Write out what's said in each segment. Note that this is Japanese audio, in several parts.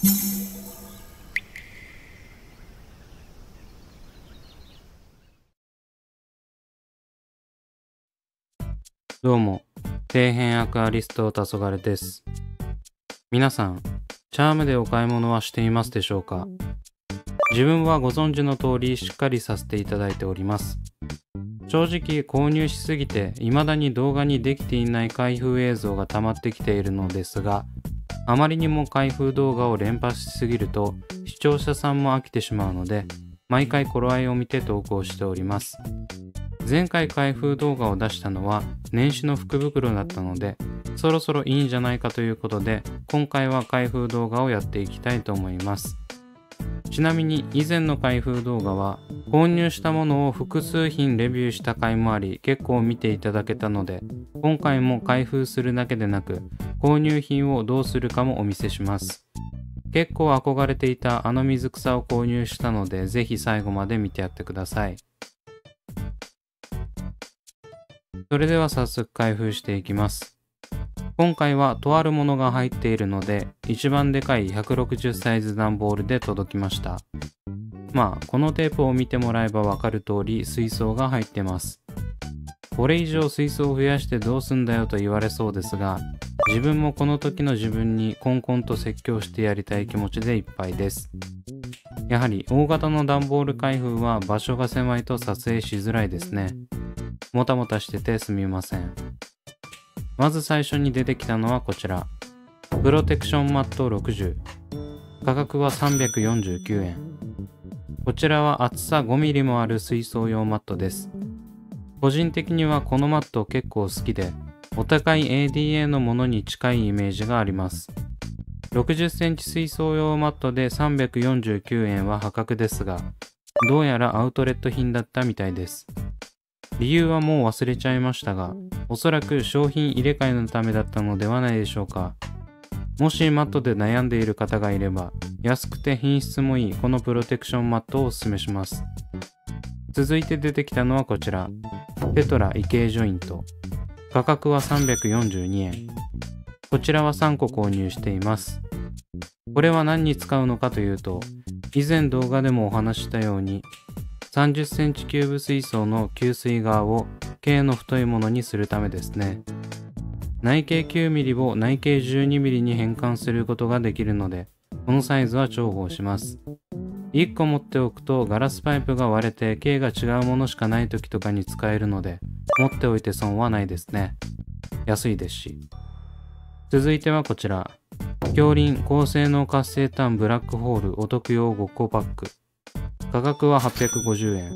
どうも、底辺アクアリスト黄昏です。皆さん、チャームでお買い物はしていますでしょうか？自分はご存知の通りしっかりさせていただいております。正直購入しすぎて未だに動画にできていない開封映像が溜まってきているのですが、あまりにも開封動画を連発しすぎると視聴者さんも飽きてしまうので、毎回頃合いを見て投稿しております。前回開封動画を出したのは年始の福袋だったので、そろそろいいんじゃないかということで、今回は開封動画をやっていきたいと思います。ちなみに以前の開封動画は購入したものを複数品レビューした回もあり、結構見ていただけたので、今回も開封するだけでなく購入品をどうするかもお見せします。結構憧れていたあの水草を購入したので、ぜひ最後まで見てやってください。それでは早速開封していきます。今回はとあるものが入っているので、一番でかい160サイズ段ボールで届きました。このテープを見てもらえばわかる通り水槽が入ってます。これ以上水槽を増やしてどうすんだよと言われそうですが、自分もこの時の自分にコンコンと説教してやりたい気持ちでいっぱいです。やはり大型の段ボール開封は場所が狭いと撮影しづらいですね。もたもたしててすみません。まず最初に出てきたのはこちら。プロテクションマット60。価格は349円。こちらは厚さ 5mm もある水槽用マットです。個人的にはこのマット結構好きで、お高い ADA のものに近いイメージがあります。60センチ水槽用マットで349円は破格ですが、どうやらアウトレット品だったみたいです。理由はもう忘れちゃいましたが、おそらく商品入れ替えのためだったのではないでしょうか。もしマットで悩んでいる方がいれば、安くて品質もいいこのプロテクションマットをおすすめします。続いて出てきたのはこちら。テトラ異形ジョイント。価格は342円。こちらは3個購入しています。これは何に使うのかというと、以前動画でもお話したように、30センチキューブ水槽の吸水側を径の太いものにするためですね。内径 9mm を内径 12mm に変換することができるので、このサイズは重宝します。1個持っておくとガラスパイプが割れて径が違うものしかない時とかに使えるので、持っておいて損はないですね。安いですし。続いてはこちら。強輪高性能活性炭ブラックホールお得用5個パック。価格は850円。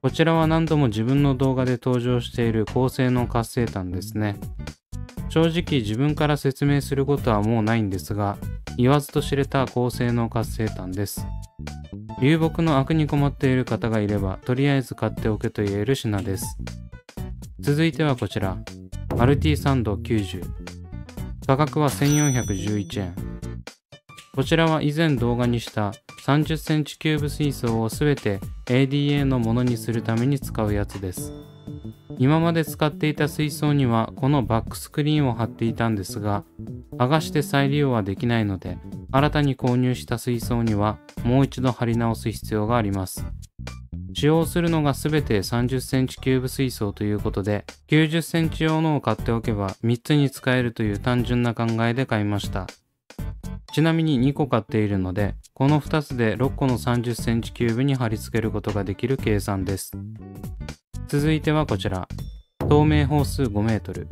こちらは何度も自分の動画で登場している高性能活性炭ですね。正直自分から説明することはもうないんですが、言わずと知れた高性能活性炭です。流木の悪に困っている方がいれば、とりあえず買っておけと言える品です。続いてはこちら。マルティサンド90。価格は1411円。こちらは以前動画にした30センチキューブ水槽をすべて ADA のものにするために使うやつです。今まで使っていた水槽にはこのバックスクリーンを貼っていたんですが、剥がして再利用はできないので、新たに購入した水槽にはもう一度貼り直す必要があります。使用するのがすべて30センチキューブ水槽ということで、90センチ用のを買っておけば3つに使えるという単純な考えで買いました。ちなみに2個買っているので、この2つで6個の30センチキューブに貼り付けることができる計算です。続いてはこちら。透明ホース5メートル。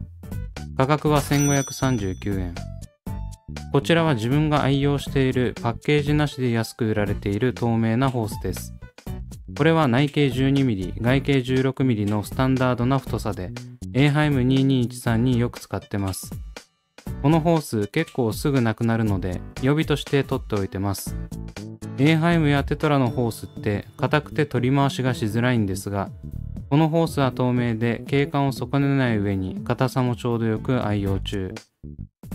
価格は1539円。こちらは自分が愛用しているパッケージなしで安く売られている透明なホースです。これは内径 12mm、外径 16mm のスタンダードな太さで、エーハイム2213によく使ってます。このホース結構すぐなくなるので予備として取っておいてます。エーハイムやテトラのホースって硬くて取り回しがしづらいんですが、このホースは透明で景観を損ねない上に硬さもちょうどよく愛用中。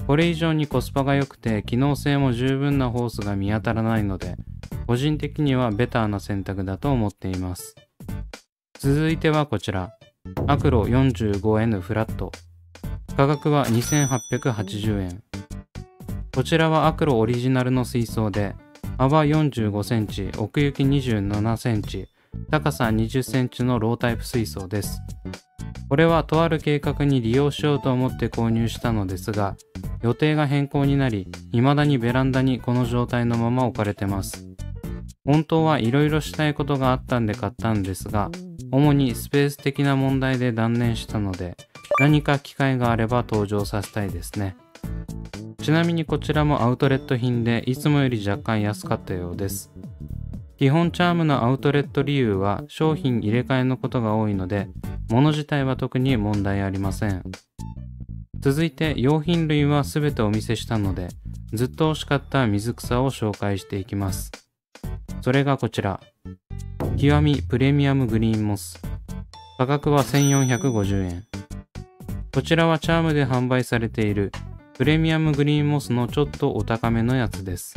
これ以上にコスパが良くて機能性も十分なホースが見当たらないので、個人的にはベターな選択だと思っています。続いてはこちら。アクロ 45N フラット。価格は2880円。こちらはアクロオリジナルの水槽で、幅45センチ、奥行き27センチ、高さ20センチのロータイプ水槽です。これはとある計画に利用しようと思って購入したのですが、予定が変更になり、未だにベランダにこの状態のまま置かれてます。本当はいろいろしたいことがあったんで買ったんですが、主にスペース的な問題で断念したので、何か機会があれば登場させたいですね。ちなみにこちらもアウトレット品でいつもより若干安かったようです。基本チャームのアウトレット理由は商品入れ替えのことが多いので、物自体は特に問題ありません。続いて用品類はすべてお見せしたので、ずっと欲しかった水草を紹介していきます。それがこちら。極みプレミアムグリーンモス。価格は1450円。こちらはチャームで販売されているプレミアムグリーンモスのちょっとお高めのやつです。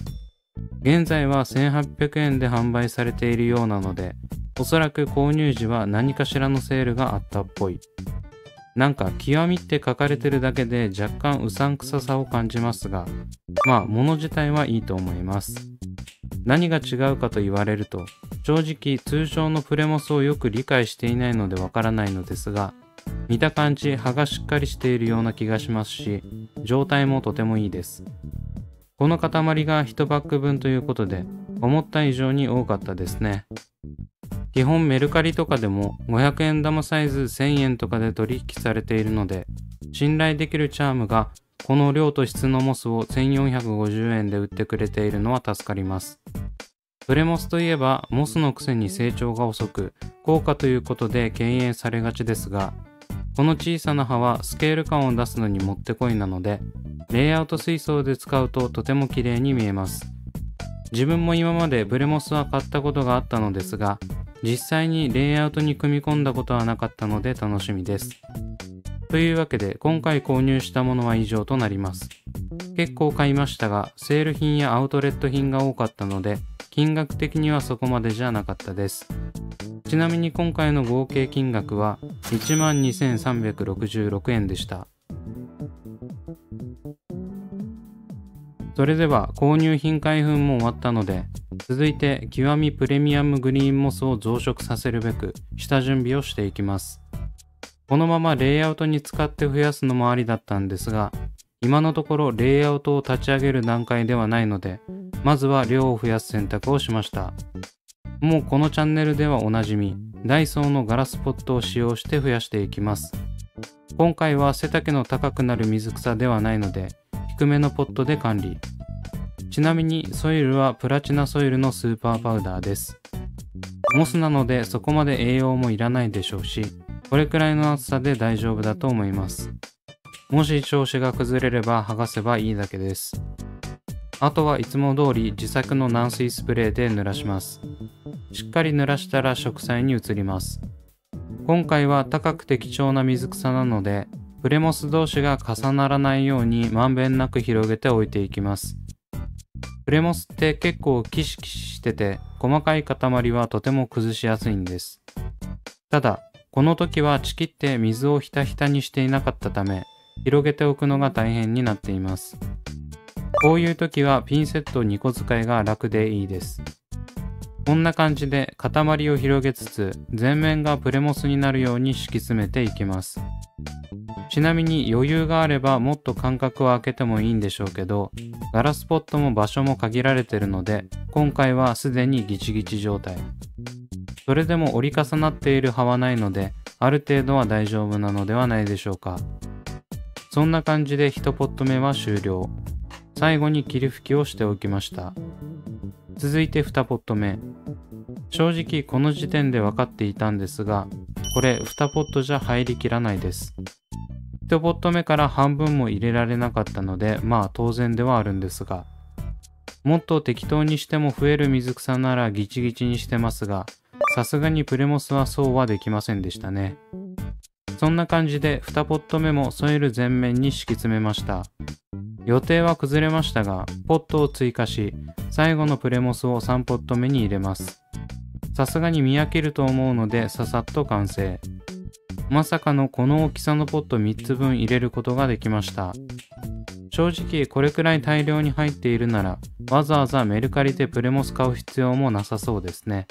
現在は1800円で販売されているようなので、おそらく購入時は何かしらのセールがあったっぽい。なんか極みって書かれてるだけで若干うさんくささを感じますが、まあ物自体はいいと思います。何が違うかと言われると、正直通常のプレモスをよく理解していないのでわからないのですが、見た感じ葉がしっかりしているような気がしますし、状態もとてもいいです。この塊が1パック分ということで、思った以上に多かったですね。基本メルカリとかでも500円玉サイズ1000円とかで取引されているので、信頼できるチャームがこの量と質のモスを1450円で売ってくれているのは助かります。プレモスといえばモスのくせに成長が遅く、高価ということで敬遠されがちですが、この小さな葉はスケール感を出すのにもってこいなので、レイアウト水槽で使うととても綺麗に見えます。自分も今までブレモスは買ったことがあったのですが、実際にレイアウトに組み込んだことはなかったので楽しみです。というわけで今回購入したものは以上となります。結構買いましたが、セール品やアウトレット品が多かったので、金額的にはそこまでじゃなかったです。ちなみに今回の合計金額は 12,366 円でした。それでは購入品開封も終わったので、続いて極みプレミアムグリーンモスを増殖させるべく下準備をしていきます。このままレイアウトに使って増やすのもありだったんですが、今のところレイアウトを立ち上げる段階ではないので、まずは量を増やす選択をしました。もうこのチャンネルではおなじみ、ダイソーのガラスポットを使用して増やしていきます。今回は背丈の高くなる水草ではないので、低めのポットで管理。ちなみにソイルはプラチナソイルのスーパーパウダーです。モスなのでそこまで栄養もいらないでしょうし、これくらいの厚さで大丈夫だと思います。もし調子が崩れれば剥がせばいいだけです。あとはいつも通り自作の軟水スプレーで濡らします。しっかり濡らしたら植栽に移ります。今回は高くて貴重な水草なので、プレモス同士が重ならないようにまんべんなく広げて置いていきます。プレモスって結構キシキシしてて、細かい塊はとても崩しやすいんです。ただ、この時はちきって水をひたひたにしていなかったため、広げておくのが大変になっています。こういう時はピンセット2個使いが楽でいいです。こんな感じで塊を広げつつ全面がプレモスになるように敷き詰めていきます。ちなみに余裕があればもっと間隔を空けてもいいんでしょうけど、ガラスポットも場所も限られてるので、今回はすでにギチギチ状態。それでも折り重なっている葉はないので、ある程度は大丈夫なのではないでしょうか。そんな感じで1ポット目は終了。最後に霧吹きをしておきました。続いて2ポット目。正直この時点で分かっていたんですが、これ2ポットじゃ入りきらないです。1ポット目から半分も入れられなかったので、まあ当然ではあるんですが、もっと適当にしても増える水草ならギチギチにしてますが、さすがにプレモスはそうはできませんでしたね。そんな感じで2ポット目もソイル全面に敷き詰めました。予定は崩れましたが、ポットを追加し、最後のプレモスを3ポット目に入れます。さすがに見飽きると思うのでささっと完成。まさかのこの大きさのポット3つ分入れることができました。正直これくらい大量に入っているならわざわざメルカリでプレモス買う必要もなさそうですね。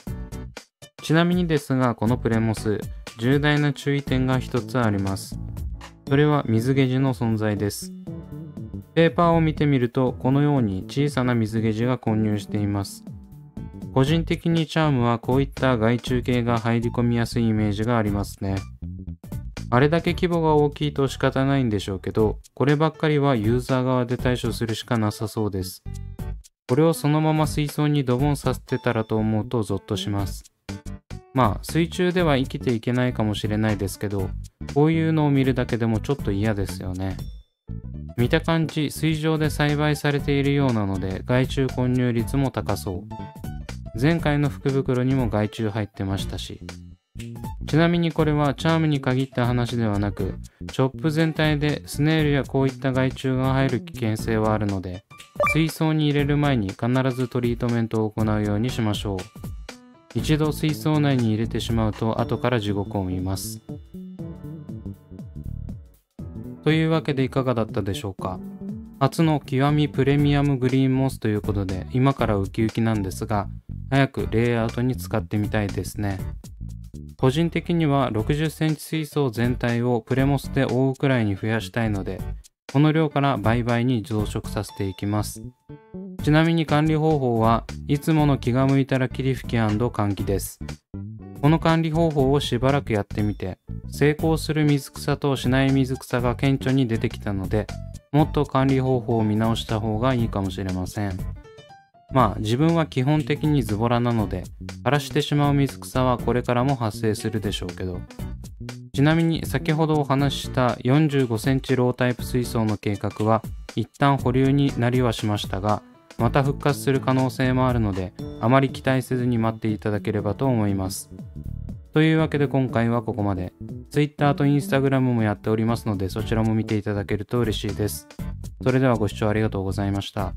ちなみにですが、このプレモス重大な注意点が一つあります。それは水ゲジの存在です。ペーパーを見てみるとこのように小さな水ゲジが混入しています。個人的にチャームはこういった害虫系が入り込みやすいイメージがありますね。あれだけ規模が大きいと仕方ないんでしょうけど、こればっかりはユーザー側で対処するしかなさそうです。これをそのまま水槽にドボンさせてたらと思うとゾッとします。まあ水中では生きていけないかもしれないですけど、こういうのを見るだけでもちょっと嫌ですよね。見た感じ水上で栽培されているようなので害虫混入率も高そう。前回の福袋にも害虫入ってましたし。ちなみにこれはチャームに限った話ではなく、ショップ全体でスネールやこういった害虫が入る危険性はあるので、水槽に入れる前に必ずトリートメントを行うようにしましょう。一度水槽内に入れてしまうと後から地獄を見ます。というわけでいかがだったでしょうか。初の極みプレミアムグリーンモスということで今からウキウキなんですが、早くレイアウトに使ってみたいですね。個人的には60センチ水槽全体をプレモスで覆うくらいに増やしたいので、この量から倍々に増殖させていきます。ちなみに管理方法はいつもの気が向いたら霧吹き&換気です。この管理方法をしばらくやってみて、成功する水草としない水草が顕著に出てきたので、もっと管理方法を見直した方がいいかもしれません。まあ自分は基本的にズボラなので、枯らしてしまう水草はこれからも発生するでしょうけど。ちなみに先ほどお話しした45センチロータイプ水槽の計画は一旦保留になりはしましたが、また復活する可能性もあるので、あまり期待せずに待っていただければと思います。というわけで今回はここまで。Twitter と Instagram もやっておりますので、そちらも見ていただけると嬉しいです。それではご視聴ありがとうございました。